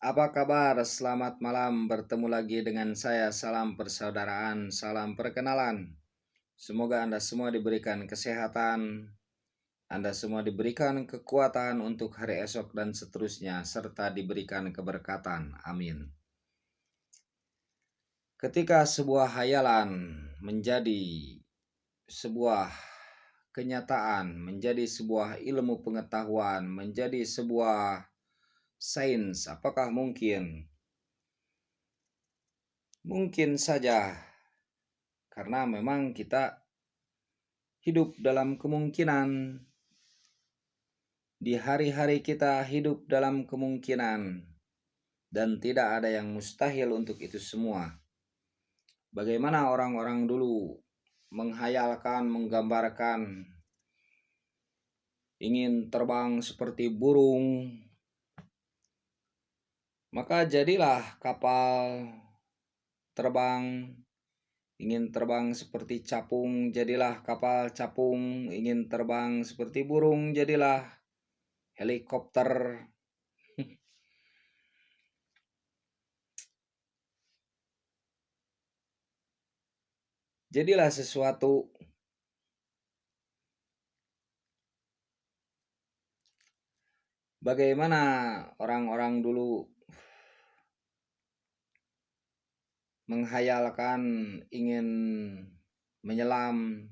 Apa kabar? Selamat malam. Bertemu lagi dengan saya. Salam persaudaraan, salam perkenalan. Semoga Anda semua diberikan kesehatan, Anda semua diberikan kekuatan untuk hari esok dan seterusnya, serta diberikan keberkatan. Amin. Ketika sebuah hayalan menjadi sebuah kenyataan, menjadi sebuah ilmu pengetahuan, menjadi sebuah sains, apakah mungkin? Mungkin saja, karena memang kita hidup dalam kemungkinan. Di hari-hari kita hidup dalam kemungkinan, dan tidak ada yang mustahil untuk itu semua. Bagaimana orang-orang dulu menghayalkan, menggambarkan ingin terbang seperti burung, maka jadilah kapal terbang. Ingin terbang seperti capung, jadilah kapal capung. Ingin terbang seperti burung, jadilah helikopter. Jadilah sesuatu. Bagaimana orang-orang dulu menghayalkan ingin menyelam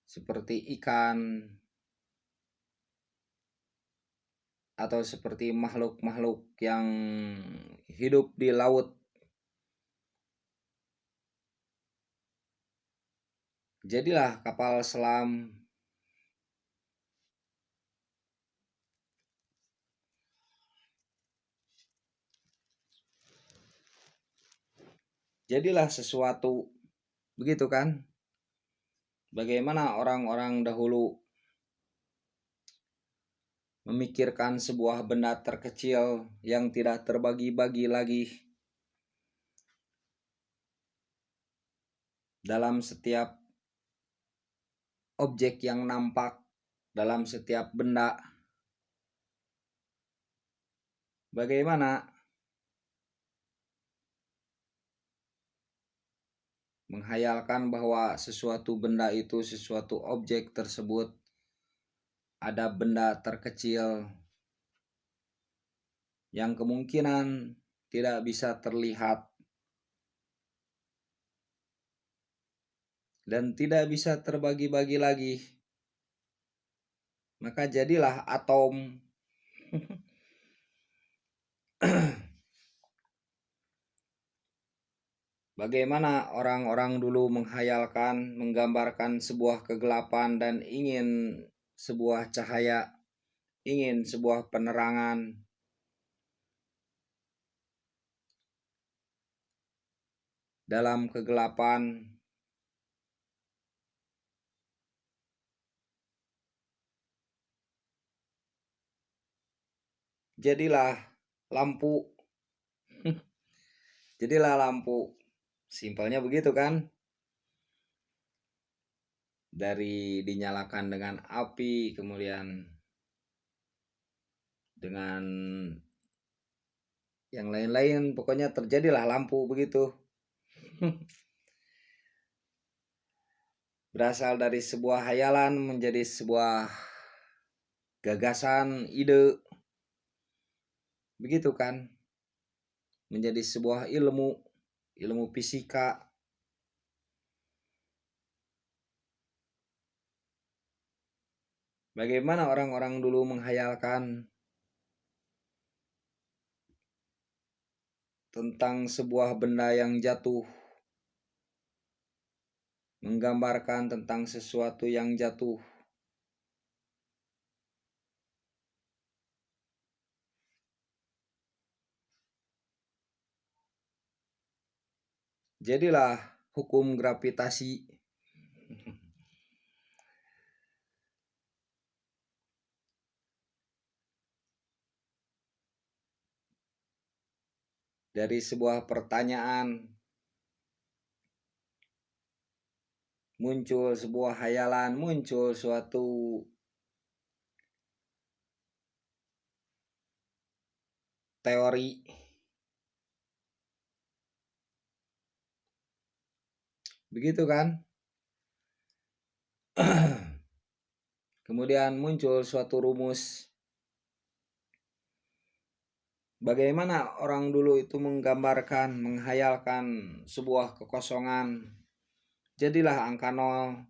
seperti ikan atau seperti makhluk-makhluk yang hidup di laut. Jadilah kapal selam. Jadilah sesuatu, begitu kan? Bagaimana orang-orang dahulu memikirkan sebuah benda terkecil yang tidak terbagi-bagi lagi dalam setiap objek yang nampak, dalam setiap benda. Bagaimana menghayalkan bahwa sesuatu benda itu, sesuatu objek tersebut, ada benda terkecil yang kemungkinan tidak bisa terlihat dan tidak bisa terbagi-bagi lagi. Maka jadilah atom. Bagaimana orang-orang dulu menghayalkan, menggambarkan sebuah kegelapan dan ingin sebuah cahaya, ingin sebuah penerangan dalam kegelapan. Jadilah lampu. Jadilah lampu. Simpelnya begitu kan? Dari dinyalakan dengan api, kemudian dengan yang lain-lain, pokoknya terjadilah lampu begitu. Berasal dari sebuah hayalan menjadi sebuah gagasan, ide. Begitu kan? Menjadi sebuah ilmu fisika. Bagaimana orang-orang dulu menghayalkan tentang sebuah benda yang jatuh, menggambarkan tentang sesuatu yang jatuh. Jadilah hukum gravitasi. Dari sebuah pertanyaan muncul sebuah hayalan, muncul suatu teori. Begitu kan? Kemudian muncul suatu rumus. Bagaimana orang dulu itu menggambarkan, menghayalkan sebuah kekosongan. Jadilah angka 0.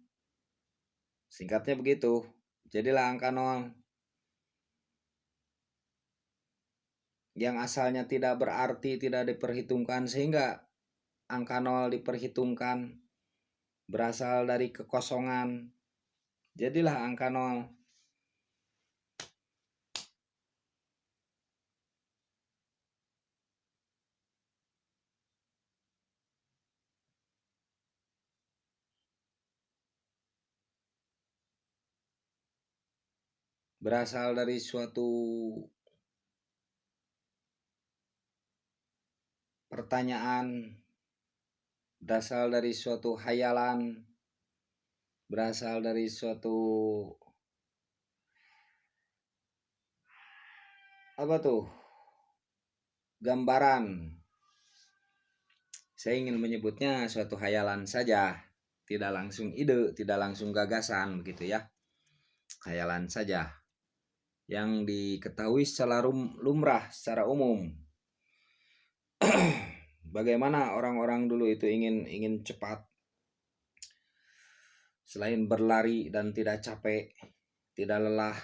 Singkatnya begitu. Jadilah angka 0. Yang asalnya tidak berarti, tidak diperhitungkan, sehingga angka 0 diperhitungkan. Berasal dari kekosongan. Jadilah angka 0. Berasal dari suatu pertanyaan, berasal dari suatu hayalan, berasal dari suatu gambaran. Saya ingin menyebutnya suatu hayalan saja, tidak langsung ide, tidak langsung gagasan, begitu ya. Hayalan saja yang diketahui secara lumrah, secara umum. Bagaimana orang-orang dulu itu ingin cepat, selain berlari dan tidak capek, tidak lelah,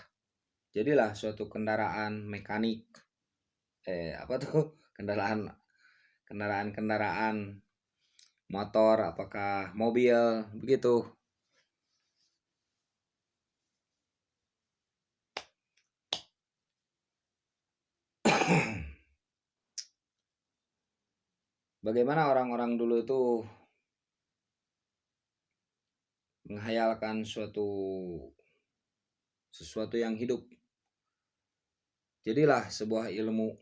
jadilah suatu kendaraan mekanik, kendaraan motor, apakah mobil, begitu. Bagaimana orang-orang dulu itu menghayalkan sesuatu yang hidup. Jadilah sebuah ilmu.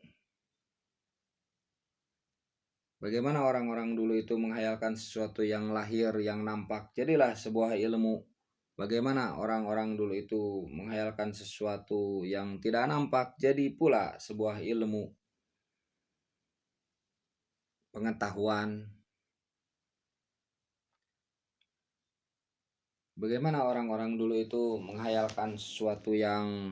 Bagaimana orang-orang dulu itu menghayalkan sesuatu yang lahir, yang nampak. Jadilah sebuah ilmu. Bagaimana orang-orang dulu itu menghayalkan sesuatu yang tidak nampak. Jadi pula sebuah ilmu. Pengetahuan. Bagaimana orang-orang dulu itu menghayalkan sesuatu yang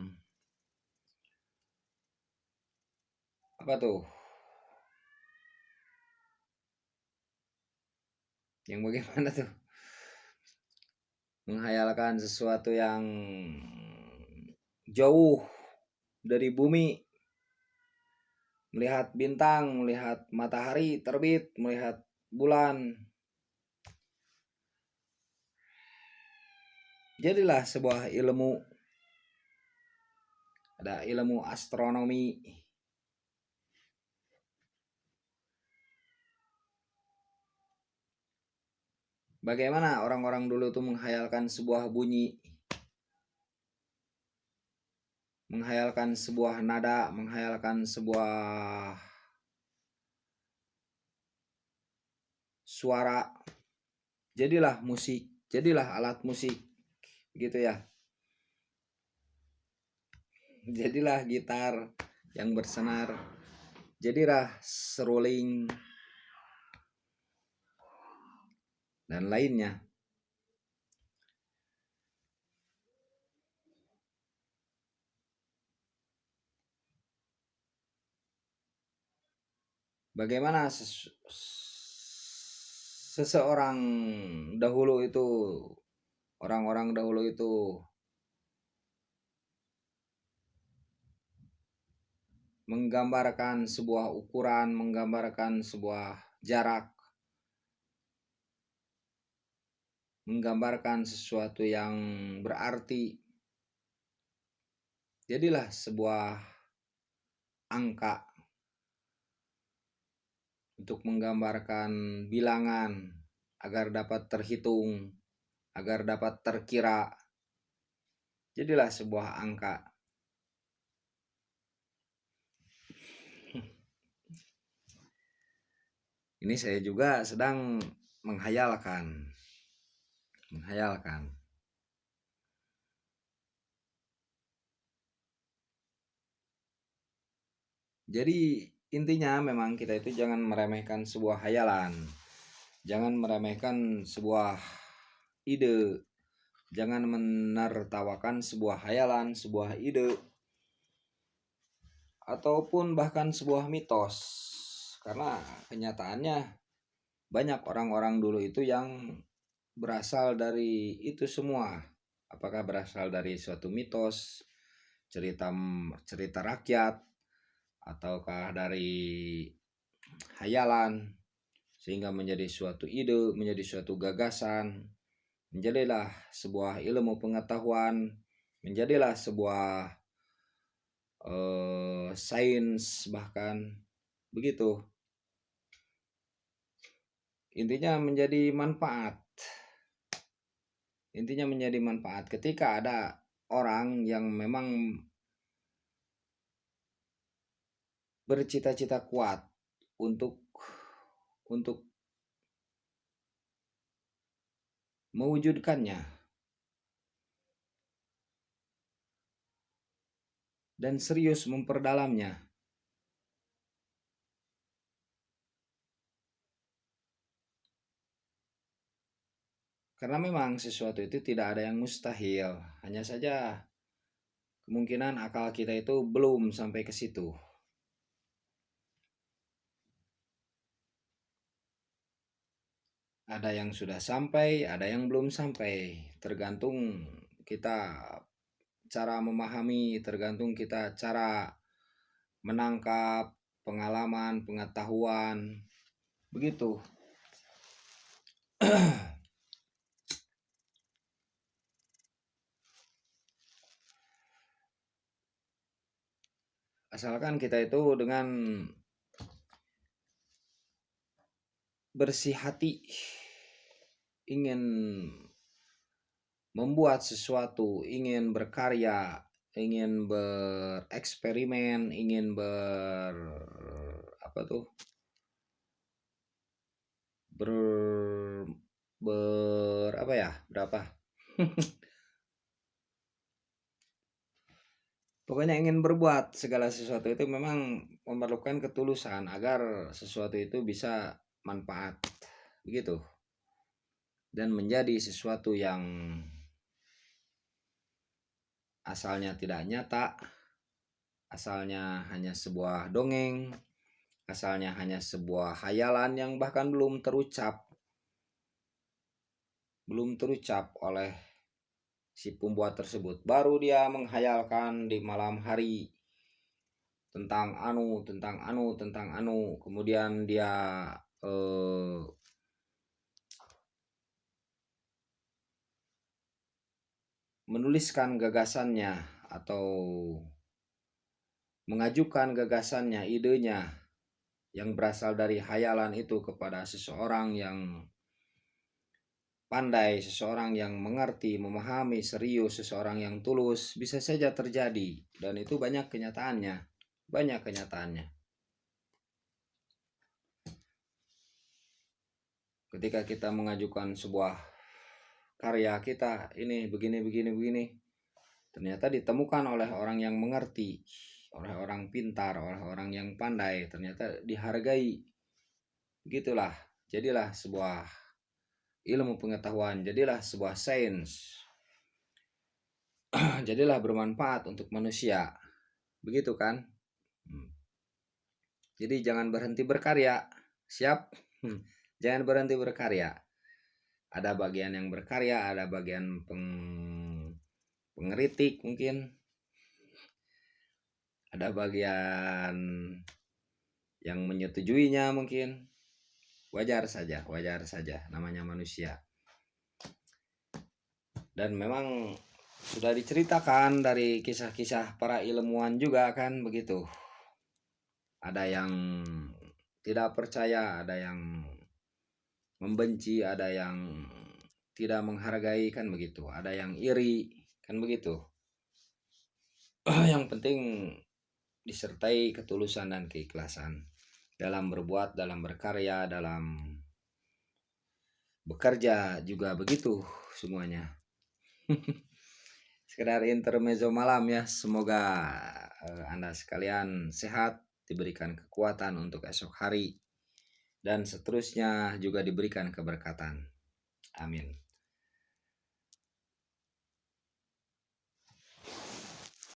yang bagaimana tuh? Menghayalkan sesuatu yang jauh dari bumi, melihat bintang, melihat matahari terbit, melihat bulan. Jadilah sebuah ilmu. Ada ilmu astronomi. Bagaimana orang-orang dulu itu menghayalkan sebuah bunyi, menghayalkan sebuah nada, menghayalkan sebuah suara. Jadilah musik, jadilah alat musik, gitu ya. Jadilah gitar yang bersenar, jadilah seruling dan lainnya. Bagaimana seseorang dahulu itu, orang-orang dahulu itu menggambarkan sebuah ukuran, menggambarkan sebuah jarak, menggambarkan sesuatu yang berarti. Jadilah sebuah angka untuk menggambarkan bilangan agar dapat terhitung, agar dapat terkira. Jadilah sebuah angka. Ini saya juga sedang menghayalkan. Jadi intinya memang kita itu jangan meremehkan sebuah hayalan, jangan meremehkan sebuah ide, jangan menertawakan sebuah hayalan, sebuah ide, ataupun bahkan sebuah mitos. Karena kenyataannya banyak orang-orang dulu itu yang berasal dari itu semua. Apakah berasal dari suatu mitos, cerita cerita rakyat, ataukah dari hayalan, sehingga menjadi suatu ide, menjadi suatu gagasan, menjadilah sebuah ilmu pengetahuan, menjadilah sebuah sains, bahkan begitu. Intinya menjadi manfaat. Intinya menjadi manfaat ketika ada orang yang memang bercita-cita kuat untuk mewujudkannya dan serius memperdalamnya. Karena memang sesuatu itu tidak ada yang mustahil, hanya saja kemungkinan akal kita itu belum sampai ke situ. Ada yang sudah sampai, ada yang belum sampai. Tergantung kita cara memahami, tergantung kita cara menangkap pengalaman, pengetahuan. Begitu. Asalkan kita itu dengan bersih hati ingin membuat sesuatu, ingin berkarya, ingin bereksperimen, ingin apa tuh? Apa ya? Berapa? Pokoknya ingin berbuat segala sesuatu itu memang memerlukan ketulusan agar sesuatu itu bisa manfaat. Begitu. Dan menjadi sesuatu yang asalnya tidak nyata, asalnya hanya sebuah dongeng, asalnya hanya sebuah hayalan yang bahkan belum terucap oleh si pembuat tersebut. Baru dia menghayalkan di malam hari tentang anu, kemudian dia menuliskan gagasannya atau mengajukan gagasannya, idenya yang berasal dari hayalan itu kepada seseorang yang pandai, seseorang yang mengerti, memahami, serius, seseorang yang tulus, bisa saja terjadi. Dan itu banyak kenyataannya. Ketika kita mengajukan sebuah karya kita, ini begini, ternyata ditemukan oleh orang yang mengerti, oleh orang pintar, oleh orang yang pandai, ternyata dihargai. Begitulah, jadilah sebuah ilmu pengetahuan, jadilah sebuah sains, jadilah bermanfaat untuk manusia. Begitu kan? Jadi jangan berhenti berkarya. Siap? Jangan berhenti berkarya. Ada bagian yang berkarya, ada bagian pengeritik mungkin. Ada bagian yang menyetujuinya mungkin. Wajar saja, namanya manusia. Dan memang sudah diceritakan dari kisah-kisah para ilmuwan juga kan begitu. Ada yang tidak percaya, ada yang membenci, ada yang tidak menghargai kan begitu. Ada yang iri kan begitu. Yang penting disertai ketulusan dan keikhlasan dalam berbuat, dalam berkarya, dalam bekerja juga begitu semuanya. Sekedar intermezzo malam ya. Semoga Anda sekalian sehat, diberikan kekuatan untuk esok hari, dan seterusnya juga diberikan keberkatan. Amin.